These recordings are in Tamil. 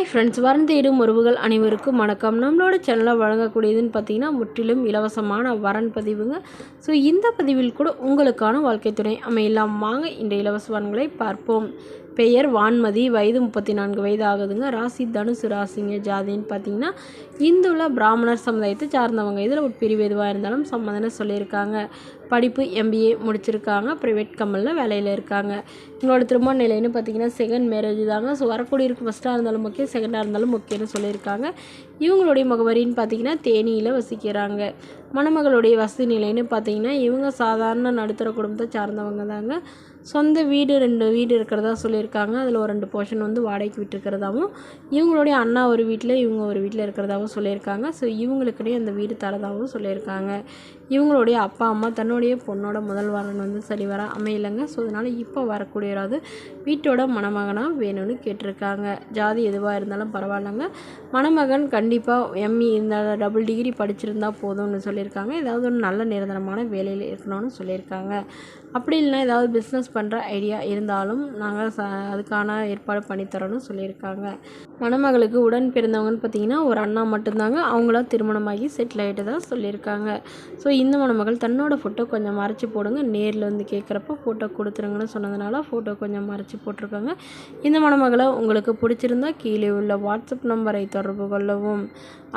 ஹாய் ஃப்ரெண்ட்ஸ், வரன் தேடும் உறவுகள் அனைவருக்கும் வணக்கம். நம்மளோட சேனலில் வழங்கக்கூடியதுன்னு பார்த்தீங்கன்னா முற்றிலும் இலவசமான வரன் பதிவுங்க. ஸோ இந்த பதிவில் கூட உங்களுக்கான வாழ்க்கை துணை அமையலாம். வாங்க இந்த இலவச வரன்களை பார்ப்போம். பெயர் வான்மதி, வயது 34 வயது ஆகுதுங்க. ராசி தனுசு ராசிங்க. ஜாதின்னு பார்த்தீங்கன்னா இந்துள்ள பிராமணர் சமுதாயத்தை சார்ந்தவங்க. இதில் ஒரு பிரிவு எதுவாக இருந்தாலும் சம்மதம்னு சொல்லியிருக்காங்க. படிப்பு MBA முடிச்சிருக்காங்க. ப்ரைவேட் கம்பெனியில் வேலையில் இருக்காங்க. இவங்களோட திருமண நிலைன்னு பார்த்தீங்கன்னா செகண்ட் மேரேஜ் தாங்க. ஸோ வரக்கூடிய இருக்கு ஃபஸ்ட்டாக இருந்தாலும் ஓகே, செகண்டாக இருந்தாலும் ஓகேன்னு சொல்லியிருக்காங்க. இவங்களுடைய முகவரின்னு பார்த்தீங்கன்னா தேனியில் வசிக்கிறாங்க. மணமகளுடைய வசதி நிலைன்னு பார்த்தீங்கன்னா இவங்க சாதாரண நடுத்தர குடும்பத்தை சார்ந்தவங்க தாங்க. சொந்த வீடு 2 வீடு இருக்கிறதா சொல்லியிருக்காங்க. அதில் ஒரு 2 போர்ஷன் வாடகைக்கு விட்டுருக்கிறதாவும், இவங்களுடைய அண்ணா ஒரு வீட்டில் இவங்க ஒரு வீட்டில் இருக்கிறதாவும் சொல்லியிருக்காங்க. ஸோ இவங்களுக்குடைய அந்த வீடு தரதாகவும் சொல்லியிருக்காங்க. இவங்களுடைய அப்பா அம்மா தன்னுடைய பொண்ணோட முதல் வரன் சரி வர அமையலைங்க. ஸோ அதனால் இப்போ வரக்கூடியவராது வீட்டோட மணமகனாக வேணும்னு கேட்டிருக்காங்க. ஜாதி எதுவாக இருந்தாலும் பரவாயில்லைங்க. மணமகன் கண்டிப்பாக ME இந்த டபுள் டிகிரி படிச்சிருந்தா போதும்னு சொல்லியிருக்காங்க. ஏதாவது ஒரு நல்ல நிரந்தரமான வேலையில் இருக்கணும்னு சொல்லியிருக்காங்க. அப்படி இல்லைனா ஏதாவது பிஸ்னஸ் பண்ணுற ஐடியா இருந்தாலும் நாங்கள் அதுக்கான ஏற்பாடு பண்ணித்தரோன்னு சொல்லியிருக்காங்க. மணமகளுக்கு உடன் பிறந்தவங்கன்னு பார்த்தீங்கன்னா ஒரு அண்ணா மட்டும்தாங்க. அவங்கள திருமணமாகி செட்டில் ஆகிட்டு தான் சொல்லியிருக்காங்க. ஸோ இந்த மணமகள் தன்னோட ஃபோட்டோ கொஞ்சம் மறைச்சி போடுங்க, நேரில் கேட்குறப்ப ஃபோட்டோ கொடுத்துருங்கன்னு சொன்னதுனால ஃபோட்டோ கொஞ்சம் மறைச்சி போட்டிருக்காங்க. இந்த மணமகளை உங்களுக்கு பிடிச்சிருந்தா கீழே உள்ள வாட்ஸ்அப் நம்பரை தொடர்பு கொள்ளவும்.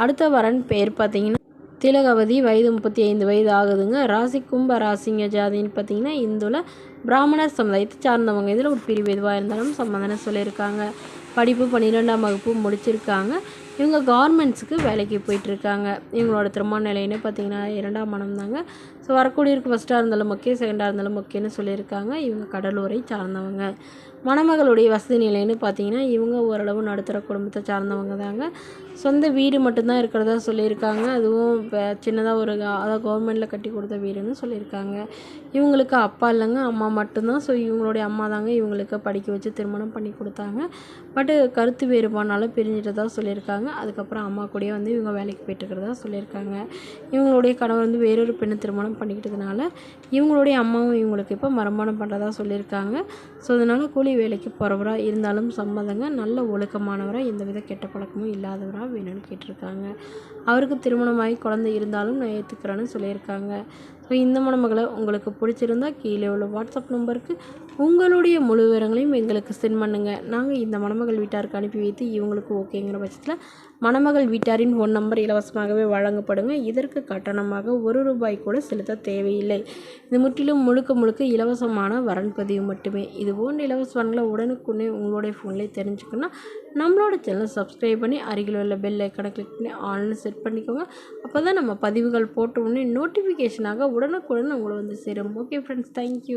அடுத்த வரன் பேர் பார்த்தீங்கன்னா திலகவதி, வயது 35 வயது ஆகுதுங்க. ராசி கும்ப ராசிங்க. ஜாதின்னு பார்த்தீங்கன்னா இந்துல பிராமணர் சமுதாயத்தை சார்ந்தவங்க. இதில் ஒரு பிரிவு எதுவாக இருந்தாலும் சம்மதம் சொல்லியிருக்காங்க. படிப்பு 12ஆம் வகுப்பு முடிச்சிருக்காங்க. இவங்க கார்மெண்ட்ஸுக்கு வேலைக்கு போயிட்டுருக்காங்க. இவங்களோட திருமண நிலைன்னு பார்த்தீங்கன்னா 2ஆம் மனம் தாங்க. ஸோ வரக்கூடியருக்கு ஃபஸ்ட்டாக இருந்தாலும் ஓகே, செகண்டாக இருந்தாலும் ஓகேன்னு சொல்லியிருக்காங்க. இவங்க கடலூரை சார்ந்தவங்க. மணமகளுடைய வசதி நிலைன்னு பார்த்தீங்கன்னா இவங்க ஓரளவு நடுத்தர குடும்பத்தை சார்ந்தவங்க தாங்க. சொந்த வீடு மட்டும்தான் இருக்கிறதா சொல்லியிருக்காங்க. அதுவும் சின்னதாக ஒரு அதாவது கவர்மெண்ட்டில் கட்டி கொடுத்த வீடுன்னு சொல்லியிருக்காங்க. இவங்களுக்கு அப்பா இல்லைங்க, அம்மா மட்டும்தான். ஸோ இவங்களுடைய அம்மா தாங்க இவங்களுக்கு படிக்க வச்சு திருமணம் பண்ணி கொடுத்தாங்க. பட்டு கருத்து வேறுபாடுனால பிரிஞ்சிட்டதா சொல்லியிருக்காங்க. அதுக்கப்புறம் அம்மா கூடயே இவங்க வேலைக்கு போயிட்டுருக்கிறதா சொல்லியிருக்காங்க. இவங்களுடைய கணவர் வேறொரு பெண்ணை திருமணம் பண்ணிக்கிட்டதுனால இவங்களுடைய அம்மாவும் இவங்களுக்கு இப்போ மறுமணம் பண்ணுறதா சொல்லியிருக்காங்க. ஸோ அதனால் கூலி வேலைக்கு போகிறவராக இருந்தாலும் சம்மதங்க. நல்ல ஒழுக்கமானவராக எந்தவித கெட்ட பழக்கமும் இல்லாதவராக வேணும்னு கேட்டிருக்காங்க. அவருக்கு திருமணமாகி குழந்தை இருந்தாலும் நான் ஏற்றுக்கிறேன்னு சொல்லியிருக்காங்க. ஸோ இந்த மணமகளை உங்களுக்கு பிடிச்சிருந்தா கீழே உள்ள வாட்ஸ்அப் நம்பருக்கு உங்களுடைய முழு விவரங்களையும் எங்களுக்கு சென்ட் பண்ணுங்கள். நாங்கள் இந்த மணமகள் வீட்டாருக்கு அனுப்பி வைத்து இவங்களுக்கு ஓகேங்கிற பட்சத்தில் மணமகள் வீட்டாரின் ஃபோன் நம்பர் இலவசமாகவே வழங்கப்படுங்க. இதற்கு கட்டணமாக ₹1 கூட செலுத்த தேவையில்லை. இது முற்றிலும் முழுக்க இலவசமான வரன் பதிவு மட்டுமே. இது போன்ற இலவச வரன்களை உடனுக்குடனே உங்களுடைய ஃபோன்லேயே தெரிஞ்சுக்கணும். நம்மளோட சேனலை சப்ஸ்கிரைப் பண்ணி அருகில் உள்ள பெல் ஐக்கனை கிளிக் பண்ணி ஆன்லைன் செட் பண்ணிக்கோங்க. அப்போ தான் நம்ம பதிவுகள் போட்ட உடனே நோட்டிஃபிகேஷனாக உடனுக்குடன் உங்களை சேரும். Okay friends, thank you.